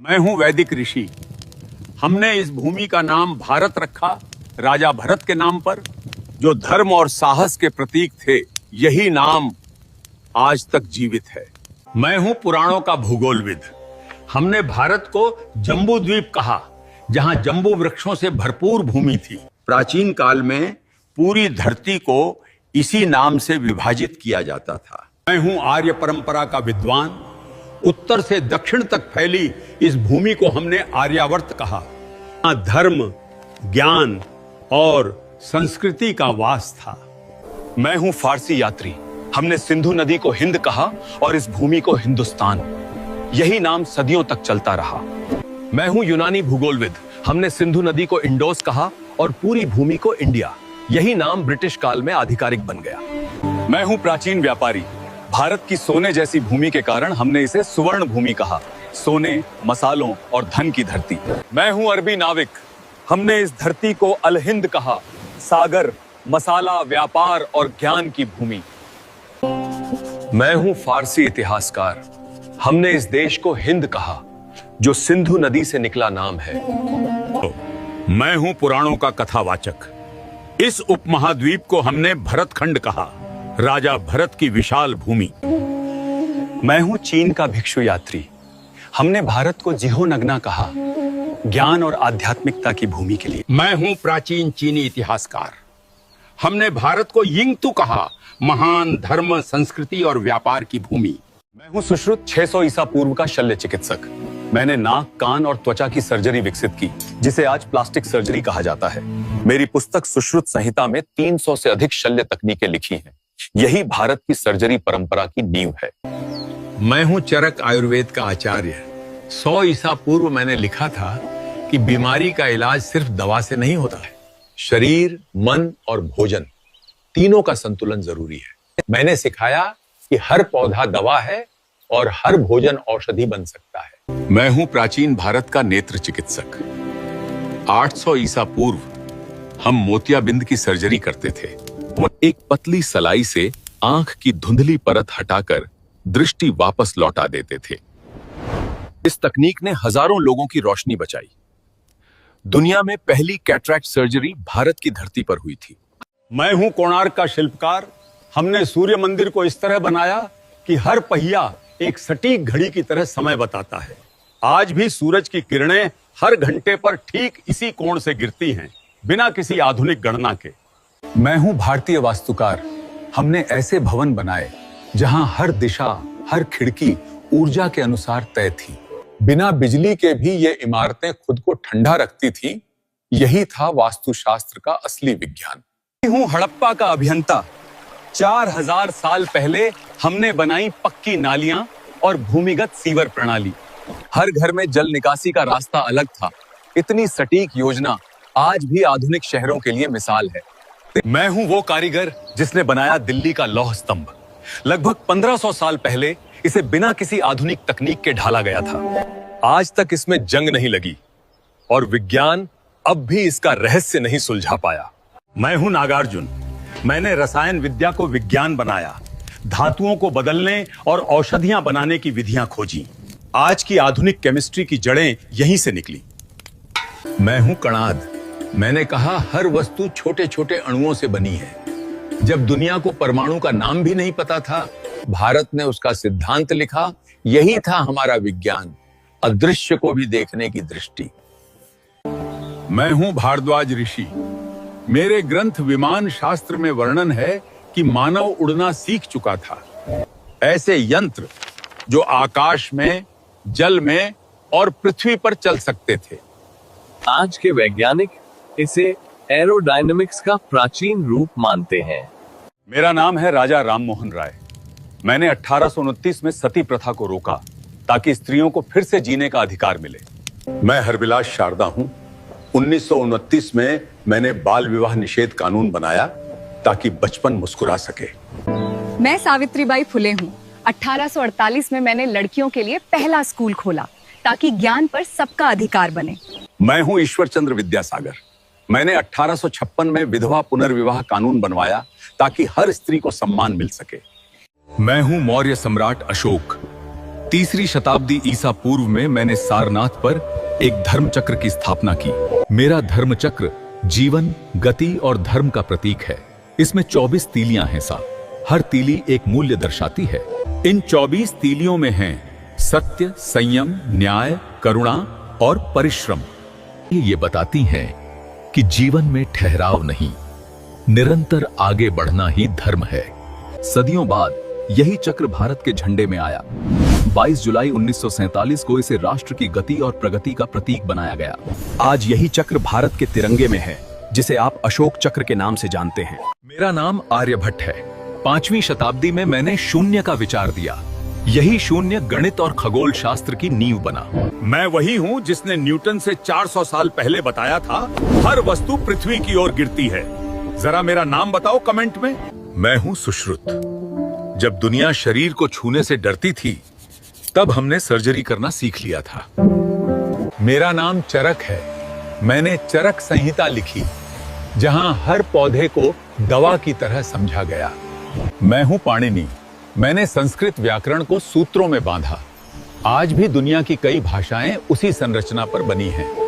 मैं हूं वैदिक ऋषि। हमने इस भूमि का नाम भारत रखा राजा भरत के नाम पर, जो धर्म और साहस के प्रतीक थे। यही नाम आज तक जीवित है। मैं हूं पुराणों का भूगोलविद। हमने भारत को जम्बू द्वीप कहा, जहां जम्बू वृक्षों से भरपूर भूमि थी। प्राचीन काल में पूरी धरती को इसी नाम से विभाजित किया जाता था। मैं हूं आर्य परंपरा का विद्वान। उत्तर से दक्षिण तक फैली इस भूमि को हमने आर्यावर्त कहा। यहाँ धर्म, ज्ञान और संस्कृति का वास था। मैं हूं फारसी यात्री। हमने सिंधु नदी को हिंद कहा और इस भूमि को हिंदुस्तान। यही नाम सदियों तक चलता रहा। मैं हूं यूनानी भूगोलविद। हमने सिंधु नदी को इंडोस कहा और पूरी भूमि को इंडिया। यही नाम ब्रिटिश काल में आधिकारिक बन गया। मैं हूं प्राचीन व्यापारी। भारत की सोने जैसी भूमि के कारण हमने इसे सुवर्ण भूमि कहा। सोने, मसालों और धन की धरती। मैं हूं अरबी नाविक। हमने इस धरती को अल हिंद कहा। सागर, मसाला, व्यापार और ज्ञान की भूमि। मैं हूं फारसी इतिहासकार। हमने इस देश को हिंद कहा, जो सिंधु नदी से निकला नाम है। मैं हूं पुराणों का कथावाचक। इस उपमहाद्वीप को हमने भरतखंड कहा, राजा भरत की विशाल भूमि। मैं हूं चीन का भिक्षु यात्री। हमने भारत को जिहोनगना कहा, ज्ञान और आध्यात्मिकता की भूमि के लिए। मैं हूं प्राचीन चीनी इतिहासकार। हमने भारत को यिंगतू कहा, महान धर्म, संस्कृति और व्यापार की भूमि। मैं हूं सुश्रुत 600 ईसा पूर्व का शल्य चिकित्सक। मैंने नाक, कान और त्वचा की सर्जरी विकसित की, जिसे आज प्लास्टिक सर्जरी कहा जाता है। मेरी पुस्तक सुश्रुत संहिता में 300 से अधिक शल्य तकनीकें लिखी हैं। यही भारत की सर्जरी परंपरा की नींव है। मैं हूं चरक आयुर्वेद का आचार्य। 100 ईसा पूर्व मैंने लिखा था कि बीमारी का इलाज सिर्फ दवा से नहीं होता है। शरीर, मन और भोजन, तीनों का संतुलन जरूरी है। मैंने सिखाया कि हर पौधा दवा है और हर भोजन औषधि बन सकता है। मैं हूं प्राचीन भारत का नेत्र चिकित्सक। 800 ईसा पूर्व हम मोतियाबिंद की सर्जरी करते थे। एक पतली सलाई से आंख की धुंधली परत हटाकर दृष्टि वापस लौटा देते थे। इस तकनीक ने हजारों लोगों की रोशनी बचाई। दुनिया में पहली कैटरैक्ट सर्जरी भारत की धरती पर हुई थी। मैं हूं कोणार्क का शिल्पकार। हमने सूर्य मंदिर को इस तरह बनाया कि हर पहिया एक सटीक घड़ी की तरह समय बताता है। आज भी सूरज की किरणें हर घंटे पर ठीक इसी कोण से गिरती हैं, बिना किसी आधुनिक गणना के। मैं हूं भारतीय वास्तुकार। हमने ऐसे भवन बनाए जहां हर दिशा, हर खिड़की ऊर्जा के अनुसार तय थी। बिना बिजली के भी ये इमारतें खुद को ठंडा रखती थी। यही था वास्तुशास्त्र का असली विज्ञान। मैं हूं हड़प्पा का अभियंता। 4000 साल पहले हमने बनाई पक्की नालियां और भूमिगत सीवर प्रणाली। हर घर में जल निकासी का रास्ता अलग था। इतनी सटीक योजना आज भी आधुनिक शहरों के लिए मिसाल है। मैं हूं वो कारीगर जिसने बनाया दिल्ली का लौह स्तंभ। लगभग 1500 साल पहले इसे बिना किसी आधुनिक तकनीक के ढाला गया था। आज तक इसमें जंग नहीं लगी और विज्ञान अब भी इसका रहस्य नहीं सुलझा पाया। मैं हूं नागार्जुन। मैंने रसायन विद्या को विज्ञान बनाया, धातुओं को बदलने और औषधियां बनाने की विधियां खोजी। आज की आधुनिक केमिस्ट्री की जड़ें यहीं से निकली। मैं हूं कणाद। मैंने कहा हर वस्तु छोटे छोटे अणुओं से बनी है। जब दुनिया को परमाणु का नाम भी नहीं पता था, भारत ने उसका सिद्धांत लिखा। यही था हमारा विज्ञान, अदृश्य को भी देखने की दृष्टि। मैं हूं भारद्वाज ऋषि। मेरे ग्रंथ विमान शास्त्र में वर्णन है कि मानव उड़ना सीख चुका था। ऐसे यंत्र जो आकाश में, जल में और पृथ्वी पर चल सकते थे। आज के वैज्ञानिक इसे एरोडायनामिक्स का प्राचीन रूप मानते हैं। मेरा नाम है राजा राममोहन राय। मैंने 1829 में सती प्रथा को रोका ताकि स्त्रियों को फिर से जीने का अधिकार मिले। मैं हरविलास शारदा हूं। 1929 में मैंने बाल विवाह निषेध कानून बनाया ताकि बचपन मुस्कुरा सके। मैं सावित्रीबाई फुले हूँ। 1848 में मैंने लड़कियों के लिए पहला स्कूल खोला ताकि ज्ञान पर सबका अधिकार बने। मैं हूं ईश्वर चंद्र विद्यासागर। मैंने 1856 में विधवा पुनर्विवाह कानून बनवाया ताकि हर स्त्री को सम्मान मिल सके। मैं हूं मौर्य सम्राट अशोक। 3री शताब्दी ईसा पूर्व में मैंने सारनाथ पर एक धर्म चक्र की स्थापना की। मेरा धर्म चक्र जीवन, गति और धर्म का प्रतीक है। इसमें 24 तीलियां हैं साहब। हर तीली एक मूल्य दर्शाती है। इन 24 तीलियों में हैं सत्य, संयम, न्याय, करुणा और परिश्रम। ये बताती हैं कि जीवन में ठहराव नहीं, निरंतर आगे बढ़ना ही धर्म है। सदियों बाद यही चक्र भारत के झंडे में आया। 22 जुलाई 1947 को इसे राष्ट्र की गति और प्रगति का प्रतीक बनाया गया। आज यही चक्र भारत के तिरंगे में है, जिसे आप अशोक चक्र के नाम से जानते हैं। मेरा नाम आर्यभट्ट है। 5वीं शताब्दी में मैंने शून्य का विचार दिया। यही शून्य गणित और खगोल शास्त्र की नींव बना। मैं वही हूँ जिसने न्यूटन से 400 साल पहले बताया था, हर वस्तु पृथ्वी की ओर गिरती है। जरा मेरा नाम बताओ कमेंट में। मैं हूं सुश्रुत। जब दुनिया शरीर को छूने से डरती थी, तब हमने सर्जरी करना सीख लिया था। मेरा नाम चरक है। मैंने चरक संहिता लिखी, जहां हर पौधे को दवा की तरह समझा गया। मैं हूं पाणिनि। मैंने संस्कृत व्याकरण को सूत्रों में बांधा। आज भी दुनिया की कई भाषाएं उसी संरचना पर बनी हैं।